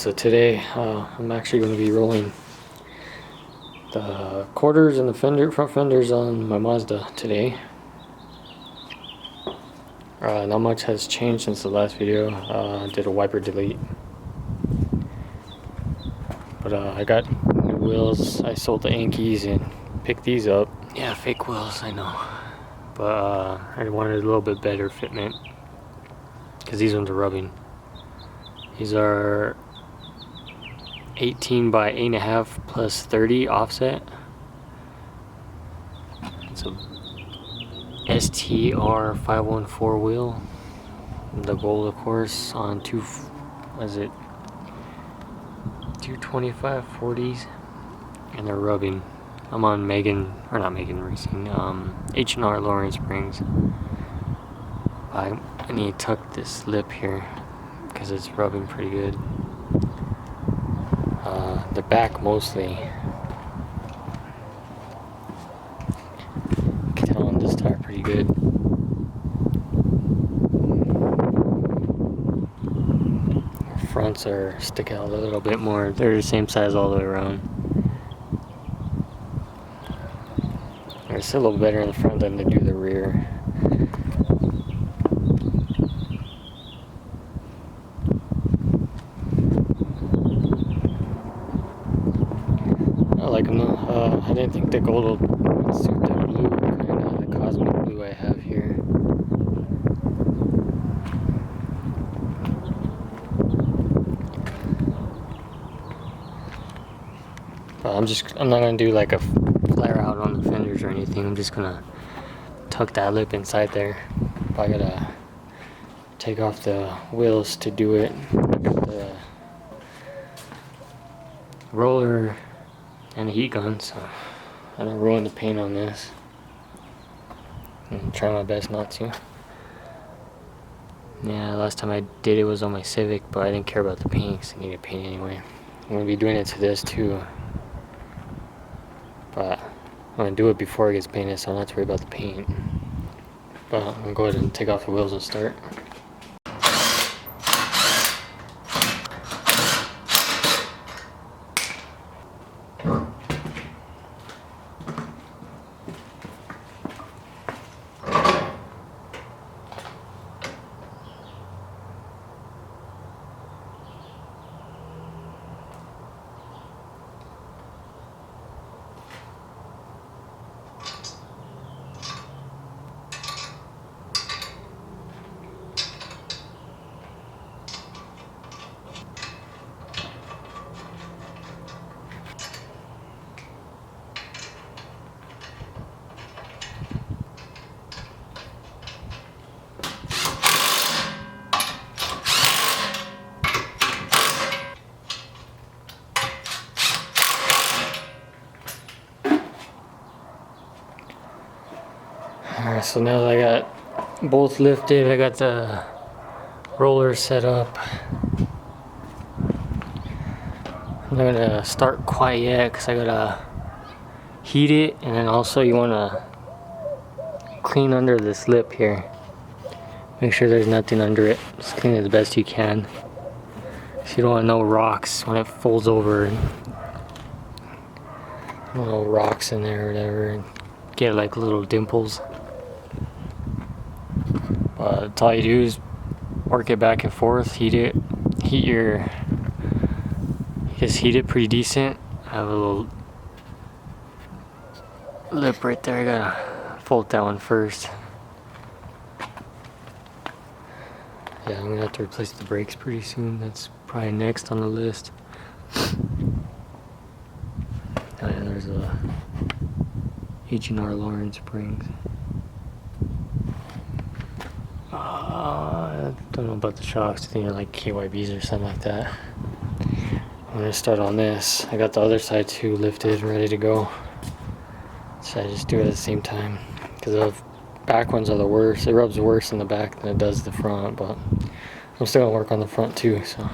So today I'm actually going to be rolling the quarters and the front fenders on my Mazda today. Not much has changed since the last video. I did a wiper delete, but I got new wheels. I sold the Yankees and picked these up. Yeah, fake wheels, I know, but I wanted a little bit better fitment because these ones are rubbing. These are 18 by 8.5 plus 30 offset. It's a STR 514 wheel. The gold, of course, on 225 40s, and they're rubbing. I'm on not Megan Racing, H&R Lawrence Springs. I need to tuck this lip here because it's rubbing pretty good. The back mostly. Can tell on this tire pretty good. The fronts are sticking out a little bit more. They're the same size all the way around. They're still a little better in the front than they do the rear. I like them though. I didn't think the gold would suit the blue, the cosmic blue I have here. I'm not gonna do like a flare out on the fenders or anything. I'm just gonna tuck that lip inside there. I gotta take off the wheels to do it. The roller and a heat gun, so I don't ruin the paint on this. I'm trying my best not to. Yeah, last time I did it was on my Civic, but I didn't care about the paint because I needed paint anyway. I'm gonna be doing it to this too, but I'm gonna do it before it gets painted, so I don't have to worry about the paint. But I'm gonna go ahead and take off the wheels and start. Alright, so now that I got both lifted, I got the roller set up. I'm not gonna start quite yet because I gotta heat it, and then also you wanna clean under this lip here. Make sure there's nothing under it. Just clean it the best you can. So you don't want no rocks when it folds over. No rocks in there or whatever, and get like little dimples. That's all you do is work it back and forth, just heat it pretty decent. I have a little lip right there, I gotta fold that one first. Yeah, I'm gonna have to replace the brakes pretty soon. That's probably next on the list. And there's a H&R Lawrence Springs. I don't know about the shocks. I think they're like KYBs or something like that. I'm gonna start on this. I got the other side too lifted and ready to go. So I just do it at the same time because the back ones are the worst. It rubs worse in the back than it does the front, but I'm still gonna work on the front too. So.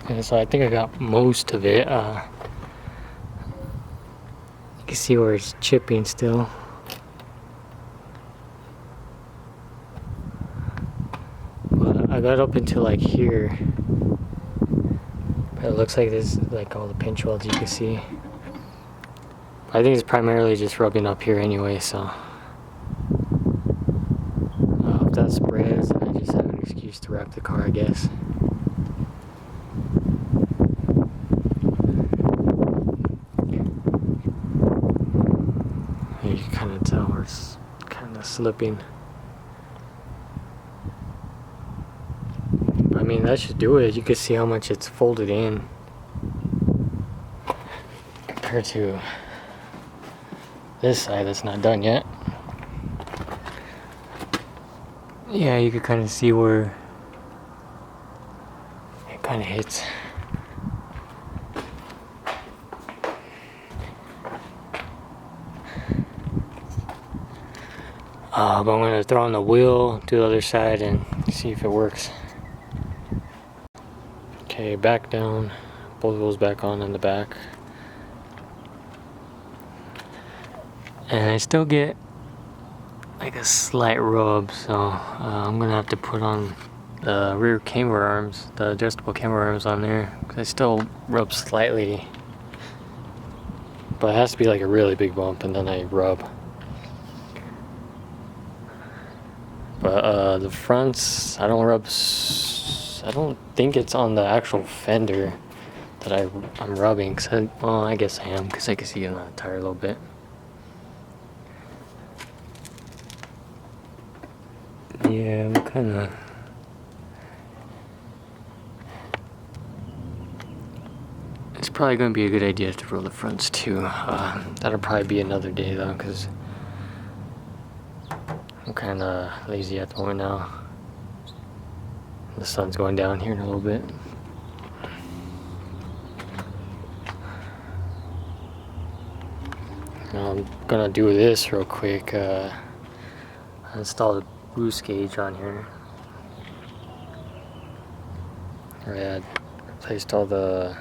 And so I think I got most of it. You can see where it's chipping still. But I got up until like here. But it looks like there's like all the pinch welds you can see. I think it's primarily just rubbing up here anyway, so. If that spreads, then I just have an excuse to wrap the car, I guess. You can kind of tell where it's kind of slipping. I mean, that should do it. You can see how much it's folded in compared to this side that's not done yet. Yeah, you can kind of see where it kind of hits. But I'm going to throw on the wheel, do the other side, and see if it works. Okay, back down. Both wheels back on in the back. And I still get like a slight rub, so I'm going to have to put on the rear camber arms, the adjustable camber arms on there, because I still rub slightly. But it has to be like a really big bump, and then I rub. But the fronts, I don't rub. I don't think it's on the actual fender that I'm rubbing. Well, I guess I am, because I can see it on the tire a little bit. Yeah, I'm kind of. It's probably going to be a good idea to roll the fronts too. That'll probably be another day though, because I'm kind of lazy at the moment now. The sun's going down here in a little bit. Now I'm gonna do this real quick. I installed a boost gauge on here. I replaced all the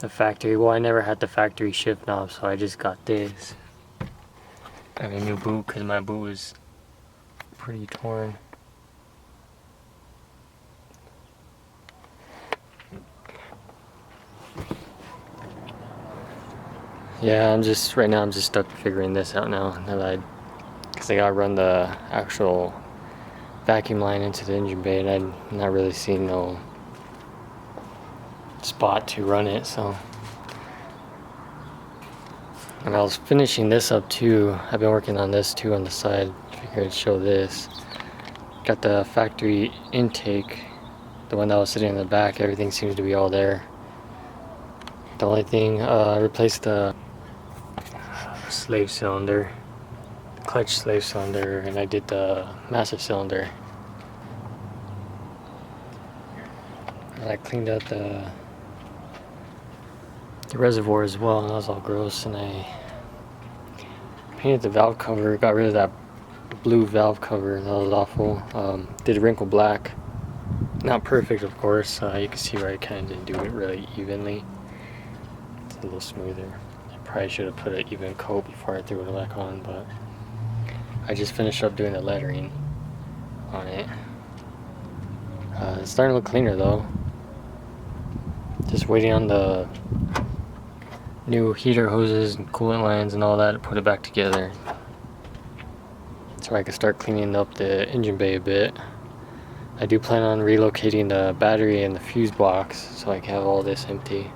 factory. Well, I never had the factory shift knob, so I just got this. I have a new boot because my boot was pretty torn. Yeah, right now I'm just stuck figuring this out now because I gotta run the actual vacuum line into the engine bay, and I'm not really seeing no spot to run it, so. And I was finishing this up too. I've been working on this too on the side. Figured I'd show this. Got the factory intake, the one that was sitting in the back. Everything seems to be all there. The only thing, I replaced the slave cylinder, clutch slave cylinder, and I did the master cylinder. And I cleaned out the reservoir as well, and that was all gross. And I painted the valve cover, got rid of that blue valve cover, that was awful. Did wrinkle black, not perfect of course. You can see where I kind of didn't do it really evenly. It's a little smoother. I probably should have put an even coat before I threw it back on, but I just finished up doing the lettering on it. It's starting to look cleaner though. Just waiting on the new heater hoses and coolant lines and all that to put it back together, so I can start cleaning up the engine bay a bit. I do plan on relocating the battery and the fuse box so I can have all this empty.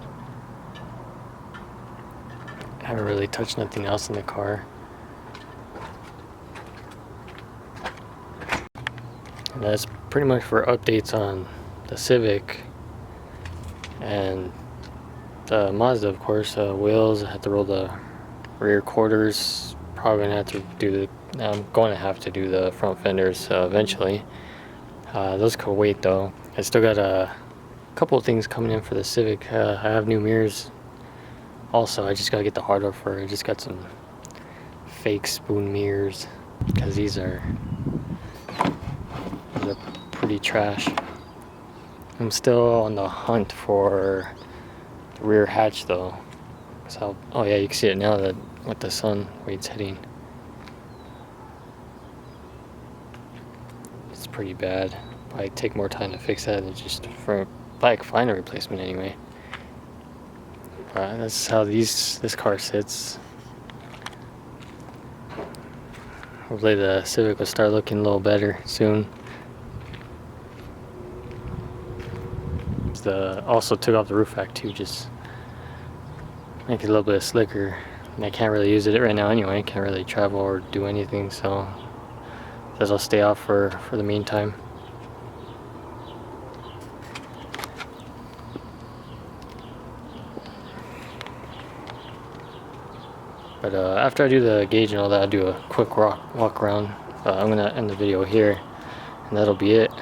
I haven't really touched nothing else in the car. And that's pretty much for updates on the Civic and the Mazda, of course. Wheels, I have to roll the rear quarters. Probably gonna have to do I'm going to have to do the front fenders eventually. Those could wait though. I still got a couple of things coming in for the Civic. I have new mirrors. Also, I just gotta get the hardware for it. I just got some fake spoon mirrors because these are pretty trash. I'm still on the hunt for the rear hatch though. So, oh yeah, you can see it now that with the sun where it's hitting. It's pretty bad. Probably take more time to fix that than just for like find a replacement anyway. But that's how this car sits. Hopefully the Civic will start looking a little better soon. Also took off the roof rack too, just make it a little bit slicker. And I can't really use it right now anyway. Can't really travel or do anything, so guess I'll stay off for the meantime. But after I do the gauge and all that, I'll do a quick walk around. I'm gonna end the video here, and that'll be it.